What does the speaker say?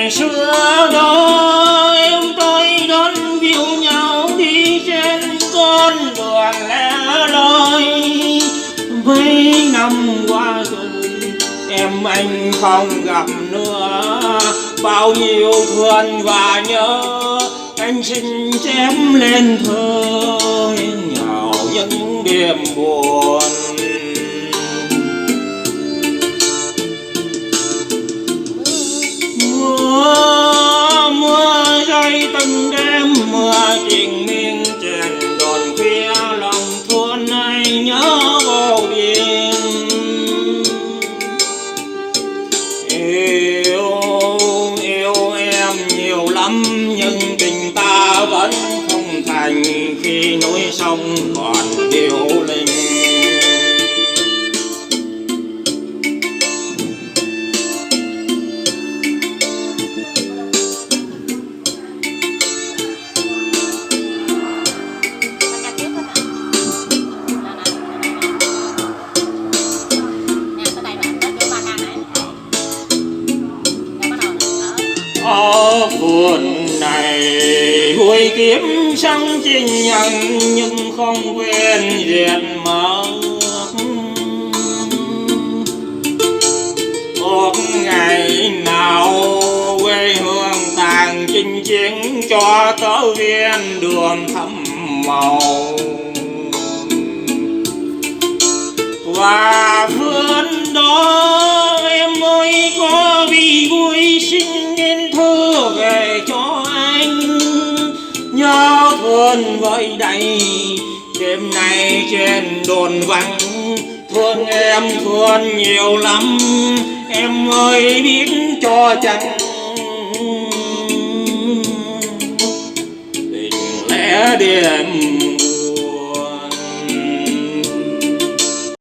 ngày xưa đó em tôi đón viêu nhau đi trên con đường lẻ loi. Mấy năm qua rồi em anh không gặp nữa, bao nhiêu thương và nhớ anh xin chém lên thơ nhào những đêm buồn. Mưa rơi từng đêm, mưa triền miên trên đồn khuya, lòng thương ai nhớ vô biên. Yêu em nhiều lắm nhưng tình ta vẫn không thành, khi núi sông còn điêu linh. Ở vườn này vui kiếm sống chinh nhân, nhưng không quên diệt mơ. Một ngày nào quê hương tàn chinh chiến, cho tớ viên đường thắm màu. Và vườn đó em ơi có vì vui xin nên thư về cho anh. Nhớ thương với đầy đêm nay trên đồn vắng, thương em thương nhiều lắm em ơi biết cho chăng. Tình lẽ đêm